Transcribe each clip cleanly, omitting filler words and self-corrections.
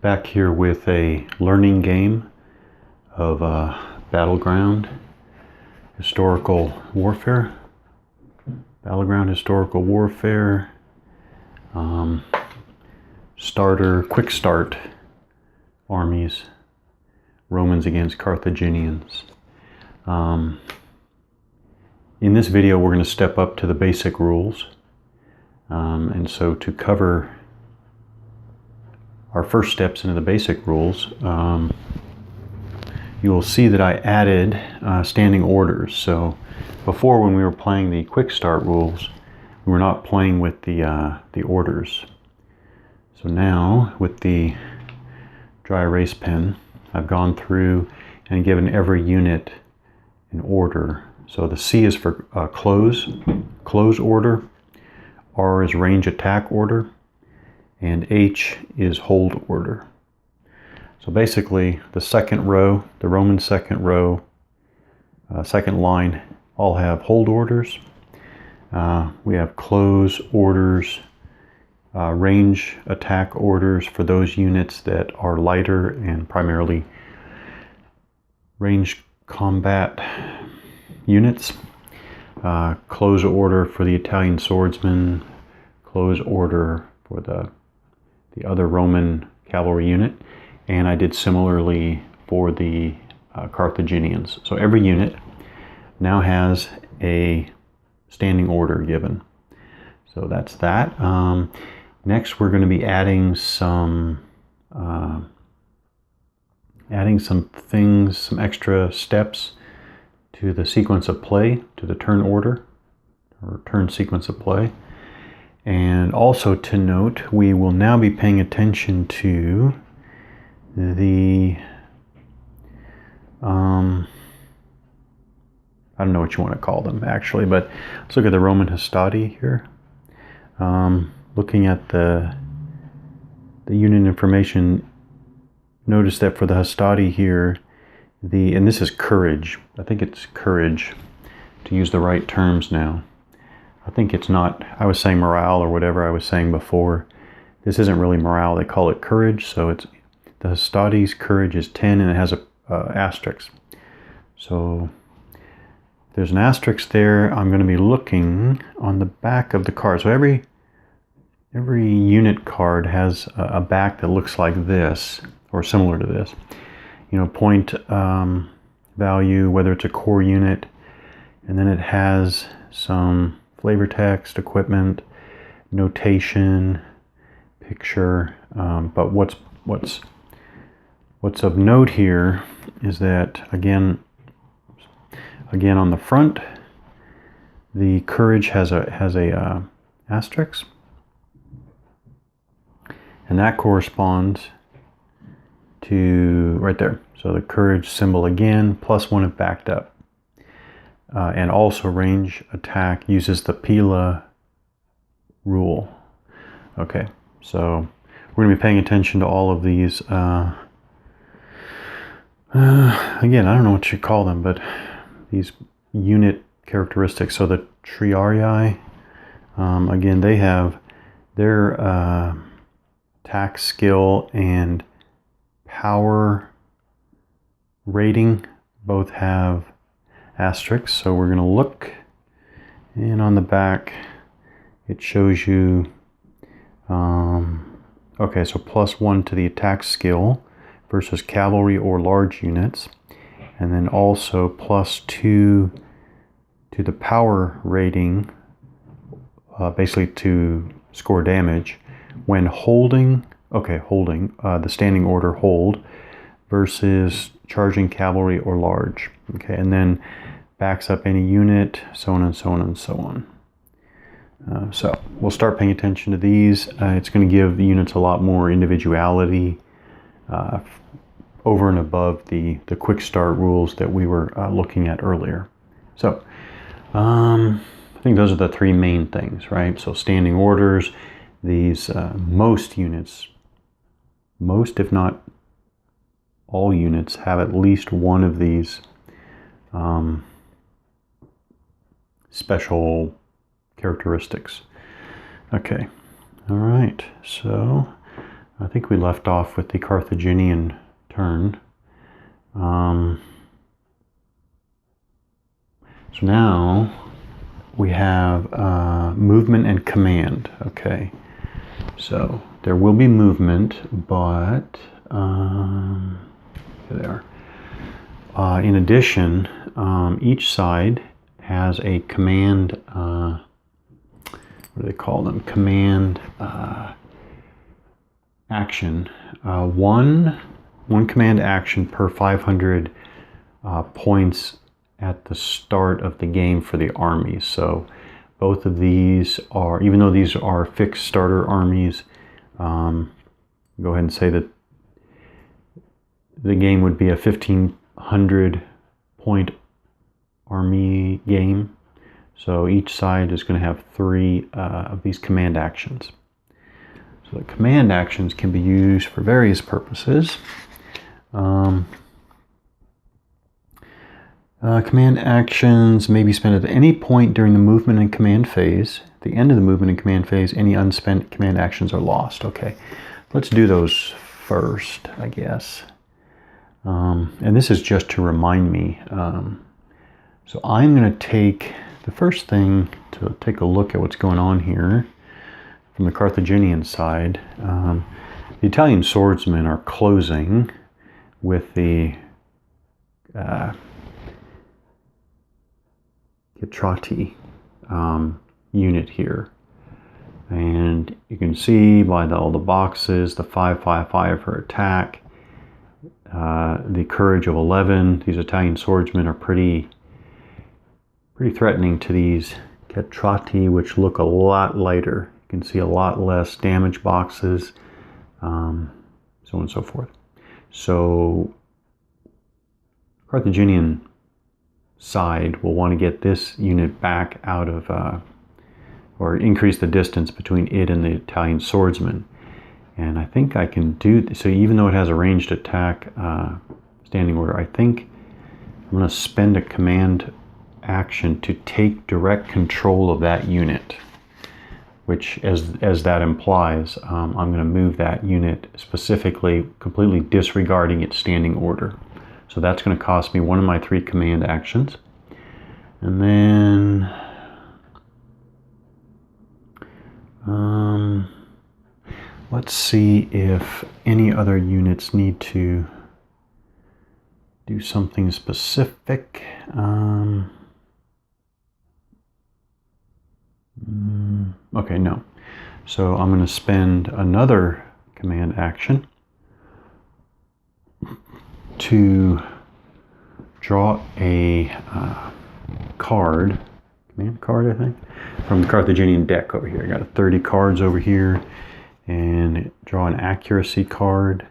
Back here with a learning game of Battleground Historical Warfare. Battleground Historical Warfare. Quick start armies. Romans against Carthaginians. In this video we're going to step up to the basic rules. And so to cover our first steps into the basic rules, you will see that I added standing orders. So before, when we were playing the quick start rules, we were not playing with the orders. So now with the dry erase pen, I've gone through and given every unit an order. So the C is for close order, R is range attack order, and H is hold order. So basically the second row, the Roman second row, second line, all have hold orders. We have close orders, range attack orders for those units that are lighter and primarily range combat units. Close order for the Italian swordsman, close order for the other Roman cavalry unit, and I did similarly for the Carthaginians. So every unit now has a standing order given. So that's that. Next, we're going to be adding some things, some extra steps to the sequence of play, to the turn order or turn sequence of play. And also to note, we will now be paying attention to the I don't know what you want to call them actually, but let's look at the Roman hastati here. Looking at the unit information, notice that for the hastati here, and this is courage. I think it's courage, to use the right terms now. I think it's not, I was saying morale or whatever I was saying before. This isn't really morale, they call it courage. So it's, the hastati's courage is 10 and it has a asterisk. So there's an asterisk there. I'm going to be looking on the back of the card. So every unit card has a back that looks like this, or similar to this. You know, point value, whether it's a core unit, and then it has some flavor text, equipment, notation, picture. But what's of note here is that again on the front, the courage has a asterisk, and that corresponds to right there. So the courage symbol again, +1 if backed up. And also range attack uses the Pila rule. Okay, so we're going to be paying attention to all of these. Again, I don't know what you call them, but these unit characteristics. So the triarii, again, they have their attack skill and power rating both have asterisks. So we're going to look, and on the back it shows you okay, so +1 to the attack skill versus cavalry or large units, and then also +2 to the power rating, basically to score damage when holding the standing order hold versus charging cavalry or large. Okay, and then backs up any unit, so on and so on and so on. So we'll start paying attention to these. It's going to give the units a lot more individuality over and above the quick start rules that we were looking at earlier. So I think those are the three main things, right? So standing orders, these most units, most if not all units, have at least one of these special characteristics. Okay, all right, so I think we left off with the Carthaginian turn. So now we have movement and command. Okay, so there will be movement, but here they are. In addition, each side has a command, what do they call them? Command action. One command action per 500 points at the start of the game for the armies. So both of these are, even though these are fixed starter armies, go ahead and say that the game would be a 1500 point army game. So each side is going to have 3 of these command actions. So the command actions can be used for various purposes. Command actions may be spent at any point during the movement and command phase. At the end of the movement and command phase, any unspent command actions are lost. Okay, let's do those first, I guess. And this is just to remind me. So I'm going to take the first thing to take a look at what's going on here from the Carthaginian side. The Italian swordsmen are closing with the Catotti unit here, and you can see by all the boxes, the 555 for attack, the courage of 11. These Italian swordsmen are pretty threatening to these Catotti, which look a lot lighter. You can see a lot less damage boxes, so on and so forth. So Carthaginian side will want to get this unit back out of, or increase the distance between it and the Italian swordsman. And I think I can do this. So even though it has a ranged attack standing order, I think I'm going to spend a command action to take direct control of that unit, which as that implies, I'm going to move that unit specifically, completely disregarding its standing order. So that's going to cost me one of my 3 command actions. And then let's see if any other units need to do something specific. Okay, no. So I'm going to spend another command action to draw a card, command card, I think, from the Carthaginian deck over here. I got 30 cards over here, and draw an accuracy card.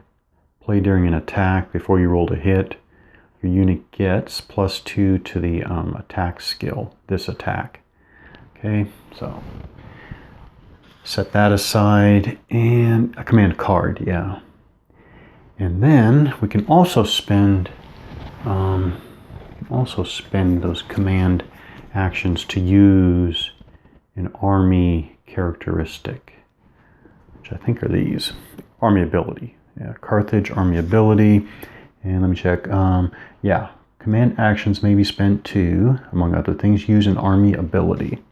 Play during an attack. Before you roll to hit, your unit gets +2 to the attack skill, this attack. Okay, so set that aside, and a command card, yeah. And then we can also spend those command actions to use an army characteristic, which I think are these. Army ability. Yeah, Carthage, army ability. And let me check. Yeah, command actions may be spent to, among other things, use an army ability.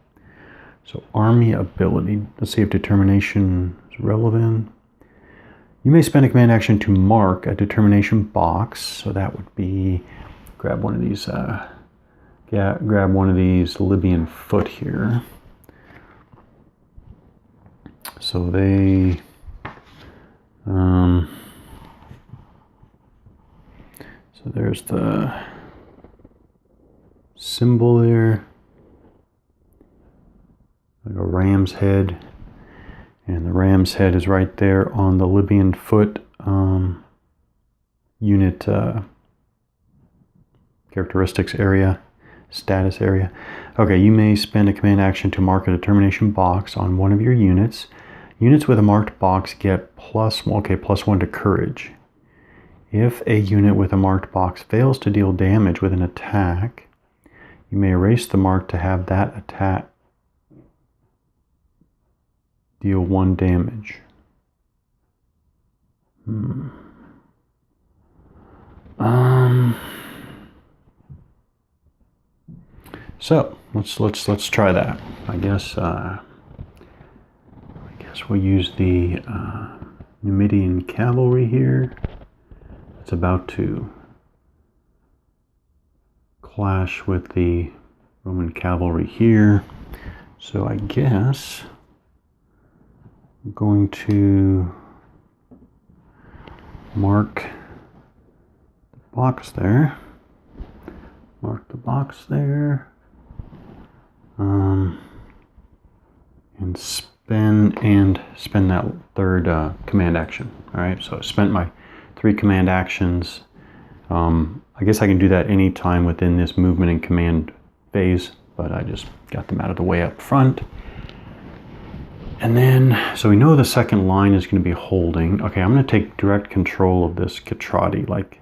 So army ability. Let's see if determination is relevant. You may spend a command action to mark a determination box. So that would be, grab one of these, grab one of these Libyan foot here. So they, so there's the symbol there, like a ram's head. And the ram's head is right there on the Libyan foot unit characteristics area, status area. Okay, you may spend a command action to mark a determination box on one of your units. Units with a marked box get +1 to courage. If a unit with a marked box fails to deal damage with an attack, you may erase the mark to have that attack deal 1 damage. So let's try that. I guess we'll use the Numidian cavalry here. It's about to clash with the Roman cavalry here. So I guess I'm going to mark the box there. Mark the box there. And spend that third command action. All right, so I spent my 3 command actions. I guess I can do that anytime within this movement and command phase, but I just got them out of the way up front. And then, so we know the second line is going to be holding. Okay, I'm going to take direct control of this Catotti, like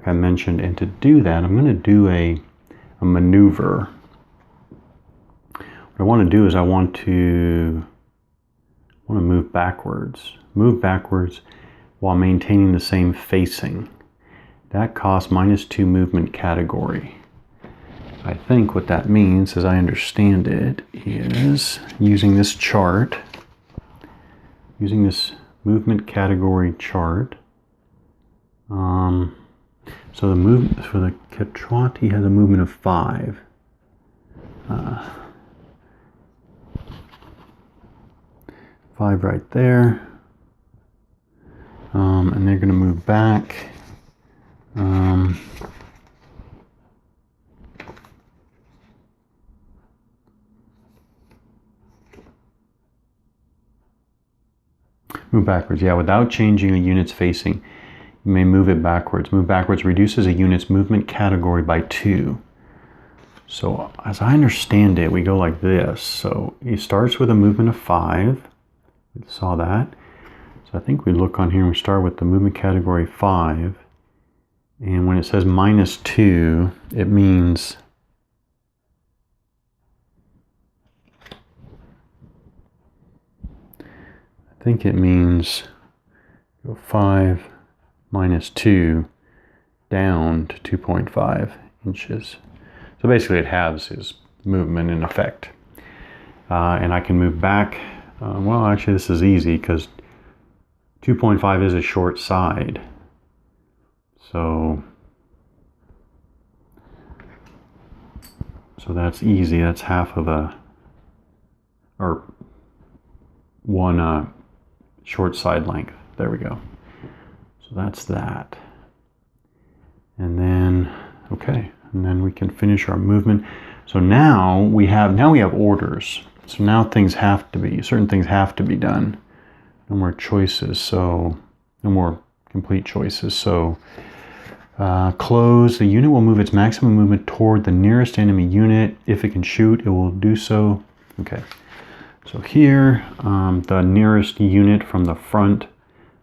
I mentioned, and to do that, I'm going to do a maneuver. What I want to do is I want to move backwards while maintaining the same facing. That costs -2 movement category. I think what that means, as I understand it, is using this chart, using this movement category chart. So the movement for the Catotti has a movement of 5. 5 right there. And they're going to move back. Move backwards, yeah, without changing a unit's facing. You may move it backwards. Move backwards reduces a unit's movement category by 2. So as I understand it, we go like this. So it starts with a movement of 5. We saw that. So I think we look on here and we start with the movement category 5. And when it says -2, it means I think it means go 5 -2 down to 2.5 inches. So basically it halves his movement in effect. And I can move back. Well, actually this is easy because 2.5 is a short side. So that's easy. That's half of or one short side length. There we go. So that's that. And then, okay, and then we can finish our movement. So now we have orders. So now certain things have to be done. No more choices. So no more complete choices. So close. The unit will move its maximum movement toward the nearest enemy unit. If it can shoot, it will do so. Okay. So here, the nearest unit from the front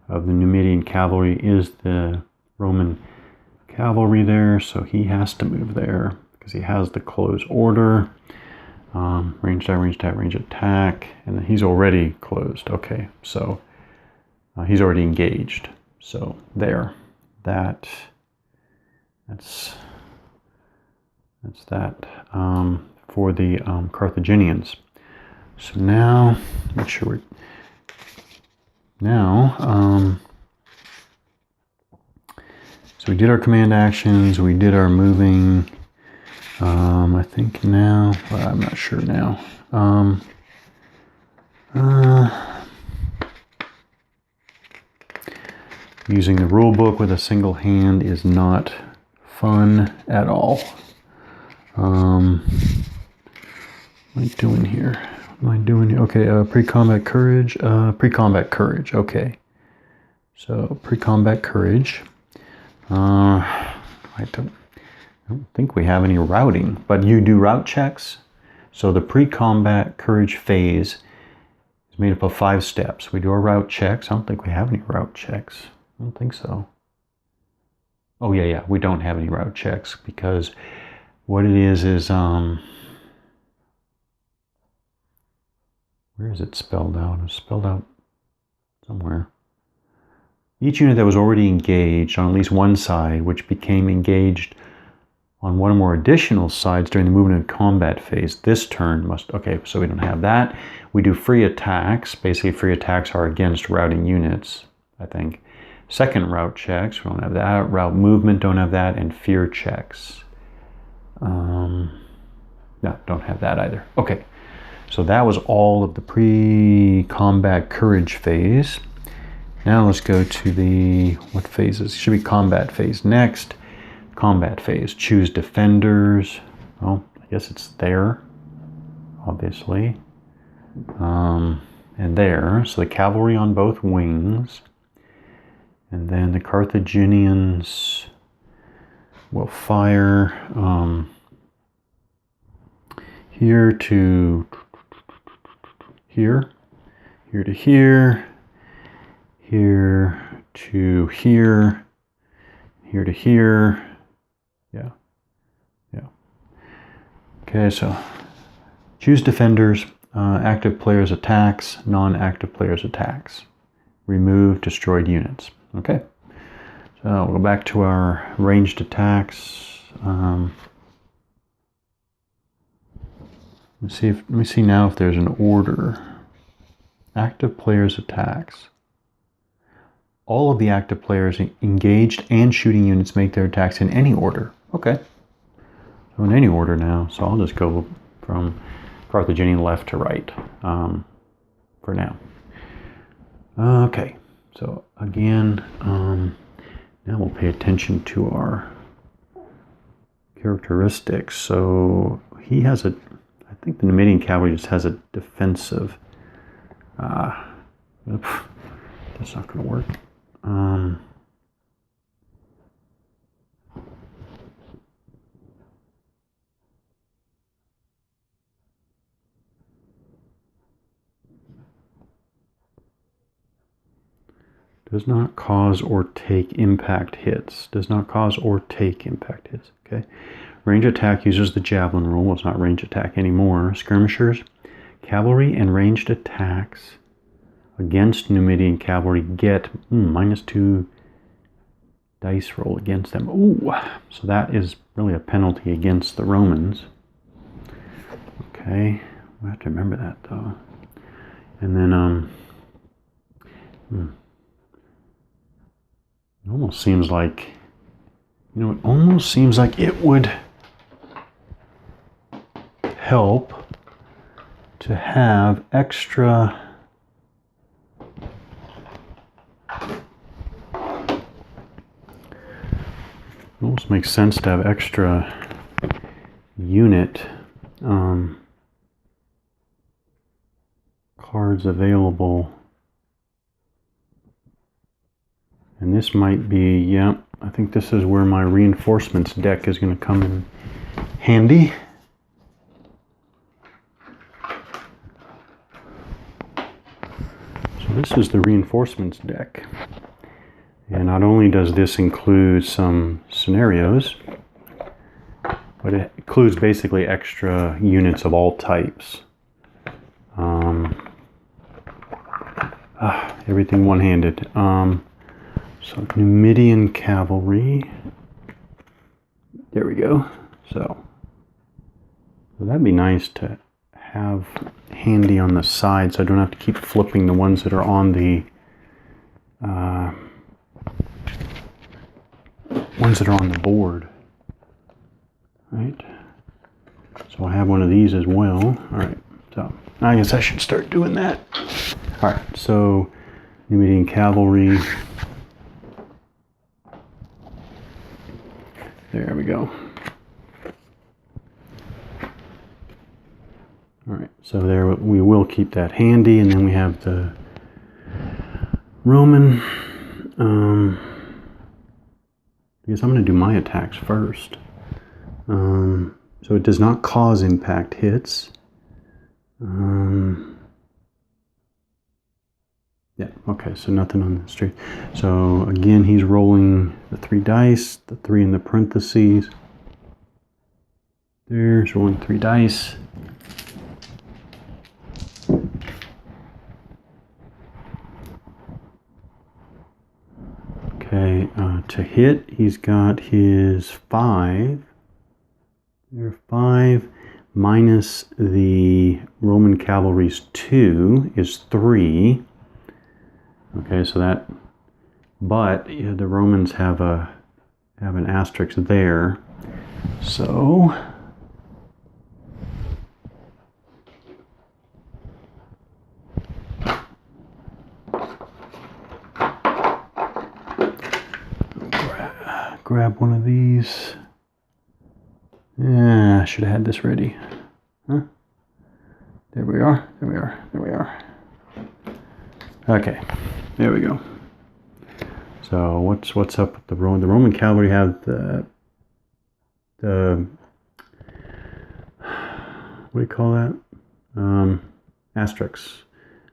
of the Numidian cavalry is the Roman cavalry there. So he has to move there because he has the close order. Range attack. And then he's already closed. Okay, so he's already engaged. So there. That's that for the Carthaginians. So now, make sure so we did our command actions, we did our moving. I think now, well, I'm not sure now. Using the rule book with a single hand is not fun at all. What am I doing here? What am I doing here? Okay, pre-combat courage. Pre-combat courage. Okay. So pre-combat courage. I don't think we have any routing, but you do route checks. So the pre-combat courage phase is made up of 5 steps. We do our route checks. I don't think we have any route checks. I don't think so. Oh yeah, we don't have any route checks because what it is where is it spelled out? It's spelled out somewhere. Each unit that was already engaged on at least one side, which became engaged on one or more additional sides during the movement and combat phase, this turn must... Okay, so we don't have that. We do free attacks. Basically, free attacks are against routing units, I think. Second route checks, we don't have that. Route movement, don't have that. And fear checks. No, don't have that either. Okay, so that was all of the pre-combat courage phase. Now let's go to the... What phases? Should be combat phase next. Combat phase. Choose defenders. Well, I guess it's there, obviously. And there. So the cavalry on both wings. And then the Carthaginians will fire here to here, here to here, here to here, here to here. Yeah. Okay, so choose defenders, active players attacks, non-active players attacks. Remove destroyed units. Okay, so we'll go back to our ranged attacks. Let me see now if there's an order. Active players attacks. All of the active players engaged and shooting units make their attacks in any order. Okay. So in any order now. So I'll just go from Carthaginian left to right for now. Okay. So again, now we'll pay attention to our characteristics. So he has a... I think the Numidian cavalry just has a defensive. That's not going to work. Does not cause or take impact hits. Does not cause or take impact hits. Okay. Range attack uses the javelin rule. Well, it's not range attack anymore. Skirmishers, cavalry, and ranged attacks against Numidian cavalry get -2 dice roll against them. Ooh, so that is really a penalty against the Romans. Okay, we have to remember that though. And then it almost seems like, you know, it almost seems like it would help to have extra almost makes sense to have extra unit cards available. And this might be, yeah, I think this is where my reinforcements deck is going to come in handy. So this is the reinforcements deck. And not only does this include some scenarios, but it includes basically extra units of all types. Everything one-handed. So Numidian cavalry. There we go. So that'd be nice to have handy on the side, so I don't have to keep flipping the ones that are on the board. Right. So I have one of these as well. All right. So I guess I should start doing that. All right. So Numidian cavalry. There we go. All right, so there we will keep that handy, and then we have the Roman. I guess I'm going to do my attacks first. So it does not cause impact hits. Yeah, okay, so nothing on the street. So again, he's rolling the 3 dice, the 3 in the parentheses. There's rolling 3 dice. Okay, to hit, he's got his 5. There, 5 minus the Roman cavalry's 2 is 3. Okay, so that, but yeah, the Romans have an asterisk there. So grab one of these. Yeah, I should have had this ready. Huh? There we are. There we are. There we are. Okay, there we go. So what's up with the Roman? The Roman cavalry have the what do you call that? Asterisks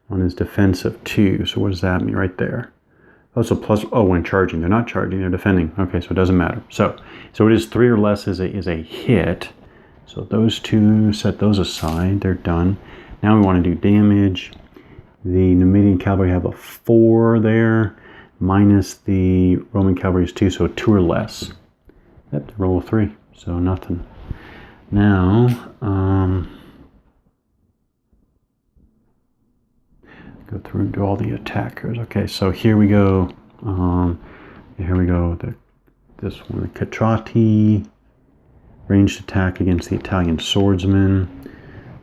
on his defense of 2. So what does that mean right there? Oh, so plus, when charging. They're not charging, they're defending. Okay, so it doesn't matter. So it is 3 or less is a hit. So those 2, set those aside. They're done. Now we want to do damage. The Numidian cavalry have a 4 there, minus the Roman cavalry's 2, so 2 or less. Yep, roll a 3, so nothing. Now, go through and do all the attackers. Okay, so here we go. Here we go. This one, the Catotti, ranged attack against the Italian swordsman.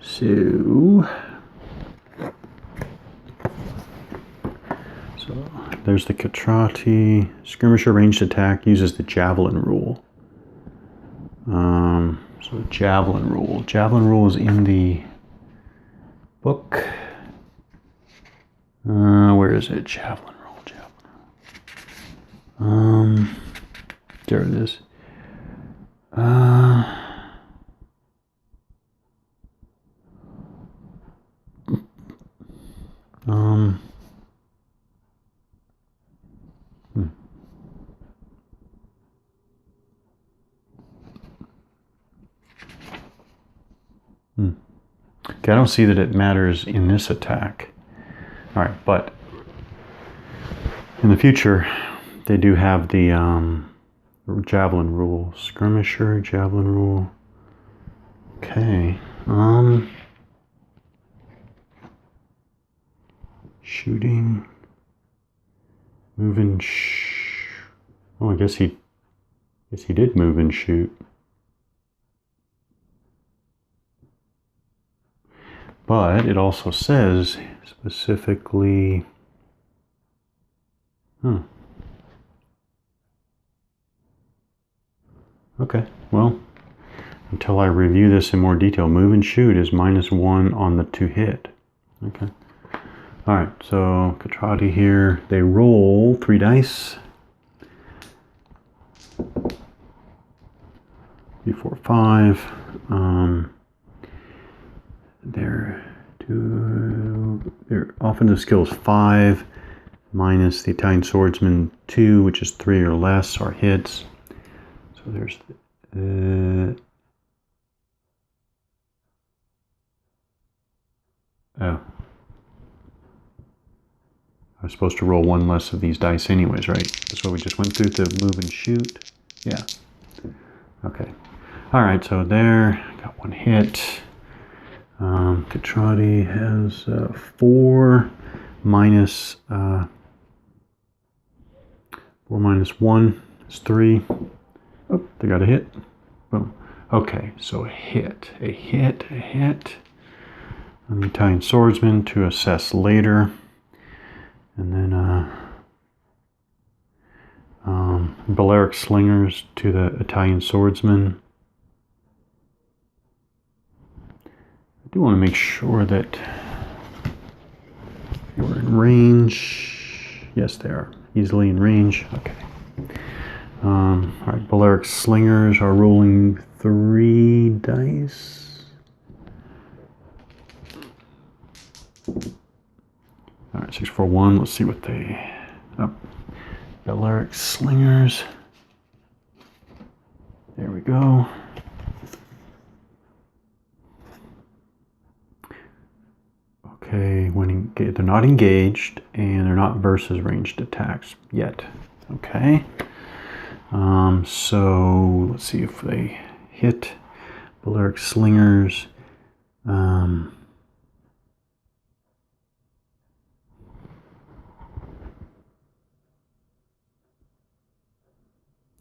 So there's the Catotti. Skirmisher ranged attack uses the javelin rule. So the javelin rule. Javelin rule is in the book. Where is it? Javelin rule. There it is. Okay, I don't see that it matters in this attack. All right, but in the future, they do have the javelin rule. Skirmisher, javelin rule. Okay. Shooting. Move and oh, I guess he did move and shoot. But it also says specifically, okay, well, until I review this in more detail, move and shoot is -1 on the to hit. Okay. All right, so Catotti here, they roll 3 dice. 3, 4, 5. Their offensive skill is 5 minus the Italian swordsman 2, which is 3 or less, are hits. So there's I was supposed to roll 1 less of these dice anyways, right? That's what we just went through, to move and shoot. Yeah. Okay. All right, so there, got 1 hit. Catotti has 4 minus 4 minus 1 is 3. Oh, they got a hit. Boom. Okay, so a hit. On the Italian swordsman to assess later. And then Balearic slingers to the Italian swordsman. I do want to make sure that they were in range. Yes, they are easily in range. Okay. All right, Balearic slingers are rolling 3 dice. All right, 6, 4, 1. Let's see what they. Balearic slingers. There we go. Okay, they're not engaged and they're not versus ranged attacks yet. Okay. So let's see if they hit Balearic Slingers.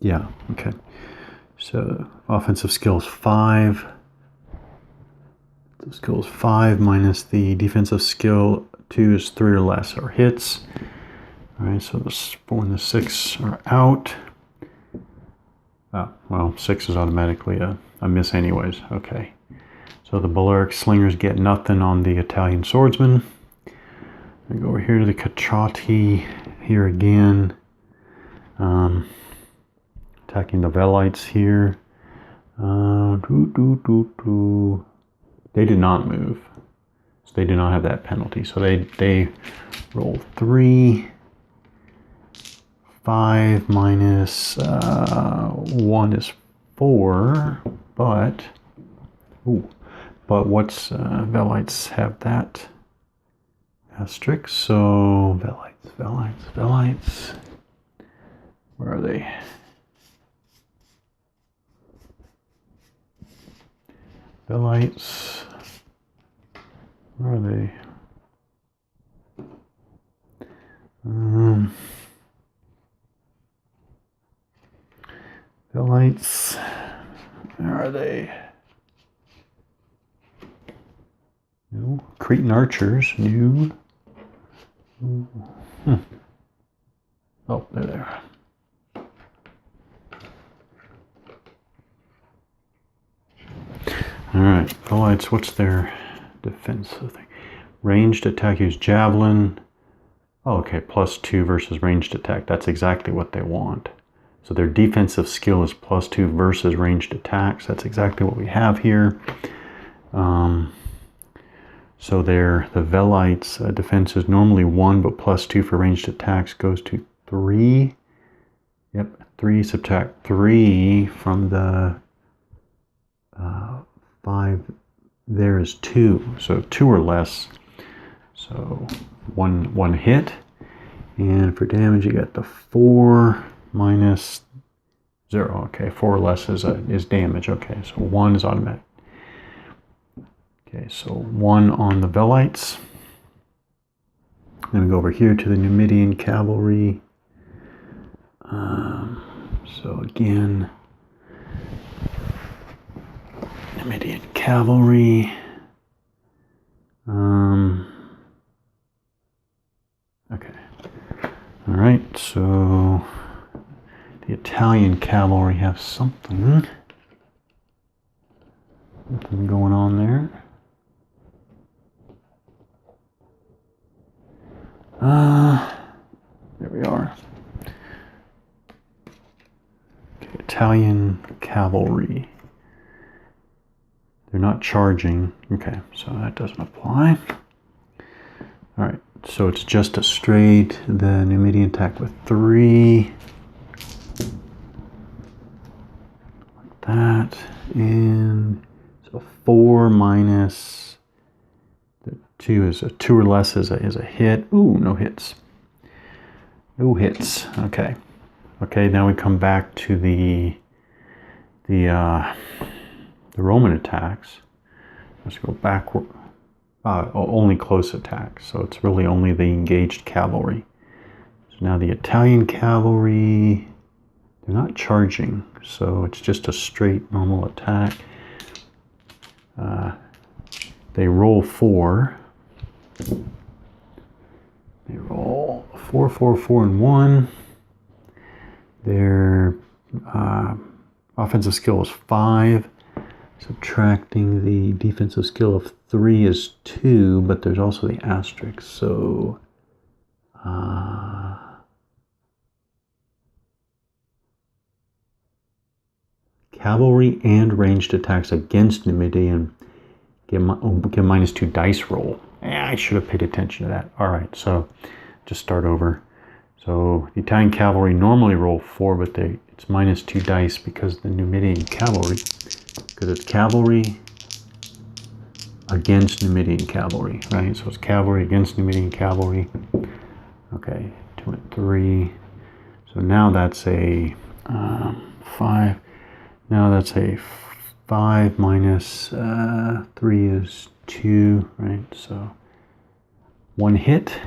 Yeah, okay. So offensive skill is 5. The skill is 5 minus the defensive skill 2 is 3 or less, or hits. All right, so the 4 and the 6 are out. Well, 6 is automatically a miss anyways. Okay. So the Balearic Slingers get nothing on the Italian Swordsman. I go over here to the Catotti here again. Attacking the Velites here. They did not move. So they do not have that penalty. So they roll 3. 5 minus 1 is 4, but what's Velites have that asterisk? So Velites. Where are they? Velites. Where are they? Velites. Where are they? No. Cretan Archers. New. Oh, they're there. Alright, Velites, what's their defensive thing? Ranged attack, use Javelin. Oh, okay, +2 versus ranged attack. That's exactly what they want. So their defensive skill is +2 versus ranged attacks. That's exactly what we have here. So the Velites' defense is normally 1, but +2 for ranged attacks goes to 3. Yep, 3 subtract 3 from the 5. There is 2, so 2 or less. So one hit, and for damage you got the 4 minus 0. Okay, 4 or less is damage. Okay, so 1 is automatic. Okay, so 1 on the Velites. I'm going to go over here to the Numidian cavalry. So again, Numidian cavalry. Okay. All right. So the Italian cavalry have something going on there. There we are. Okay, Italian cavalry. They're not charging. Okay, so that doesn't apply. All right, so it's just a straight, the Numidian attack with 3. Like that. And so 4 minus the 2 is a 2 or less is a hit. Ooh, no hits. No hits. Okay. Okay, now we come back to the Roman attacks. Let's go backward. Only close attacks, so it's really only the engaged cavalry. So now the Italian cavalry, they're not charging, so it's just a straight normal attack. They roll 4. They roll 4, 4, 4, and 1. Their offensive skill is 5. Subtracting the defensive skill of 3 is 2, but there's also the asterisk, so cavalry and ranged attacks against Numidian get -2 dice roll. I should have paid attention to that. All right, so just start over. So the Italian cavalry normally roll 4, but it's -2 dice because the Numidian cavalry, because it's cavalry against Numidian cavalry, right? So it's cavalry against Numidian cavalry. Okay, 2 and 3. So now that's a 5. Now that's a 5 minus 3 is 2, right? So 1 hit.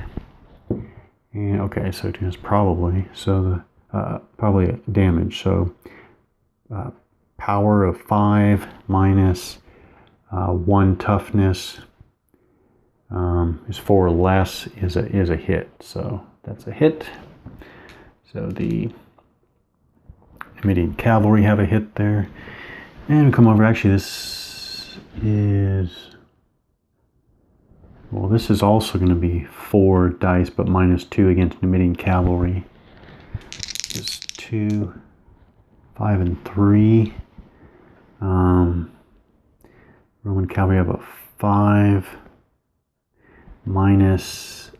And okay, so 2 is probably, so the probably damage. So power of 5 minus 1 toughness is 4 less is a hit. So that's a hit. So the Numidian cavalry have a hit there. And come over, actually this is, well, this is also going to be 4 dice, but minus 2 against Numidian cavalry. Is 2, 5, and 3. Roman cavalry have a 5. Minus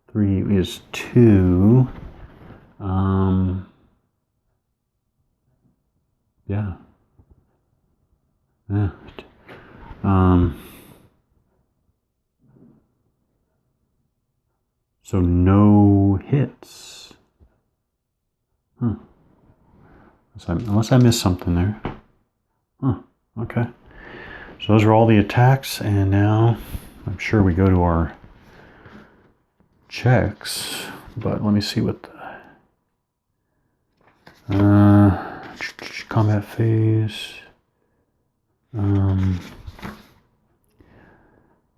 3 is 2. Yeah. Yeah. So no hits. Huh. Unless I missed something there. Huh. Okay. So those are all the attacks, and now I'm sure we go to our checks, but let me see what the combat phase.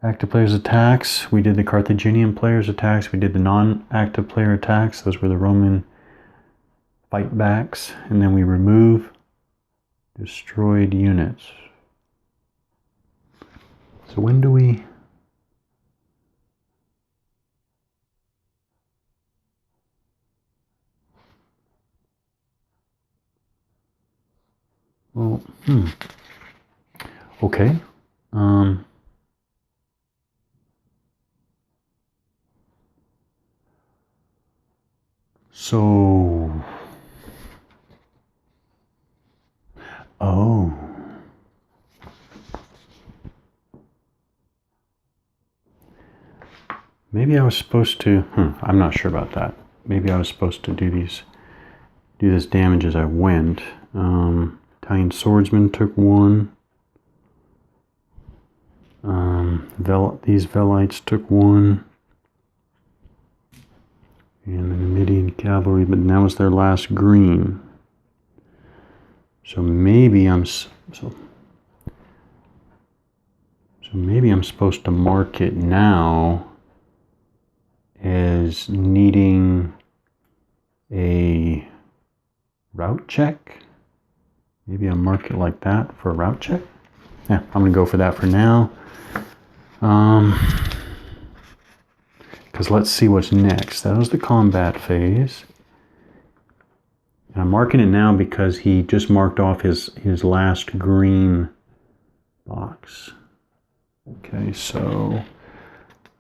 Active players attacks. We did the Carthaginian players attacks. We did the non-active player attacks. Those were the Roman fight backs. And then we remove destroyed units. So when do we... Well, okay. So, oh, maybe I was supposed to, I'm not sure about that. Maybe I was supposed to do this damage as I went. Italian swordsman took 1. These Velites took 1. And the Numidian cavalry, but that was their last green. So maybe I'm maybe I'm supposed to mark it now as needing a route check. Maybe I'll mark it like that for a route check. Yeah, I'm gonna go for that for now. Because let's see what's next. That was the combat phase. And I'm marking it now because he just marked off his last green box. Okay, so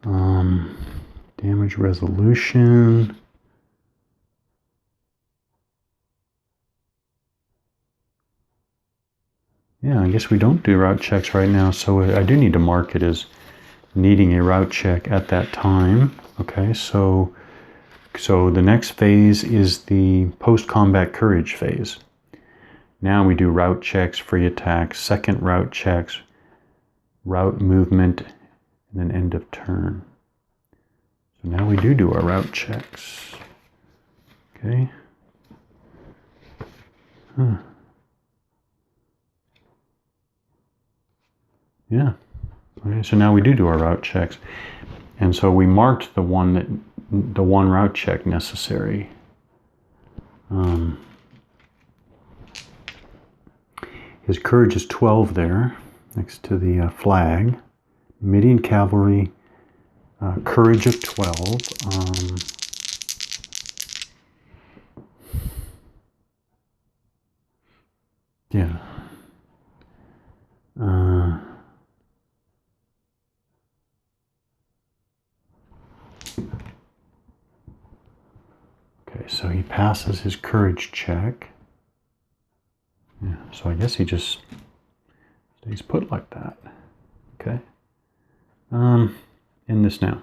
damage resolution. Yeah, I guess we don't do route checks right now, so I do need to mark it as needing a route check at that time. Okay, so the next phase is the post-combat courage phase. Now we do route checks, free attacks, second route checks, route movement, and then end of turn. So now we do our route checks. Okay. Yeah. Okay, so now we do our route checks. And so we marked the one route check necessary. His courage is 12 there, next to the flag. Numidian cavalry, courage of 12. Yeah. Okay, so he passes his courage check. Yeah, so I guess he just stays put like that. Okay. In this now.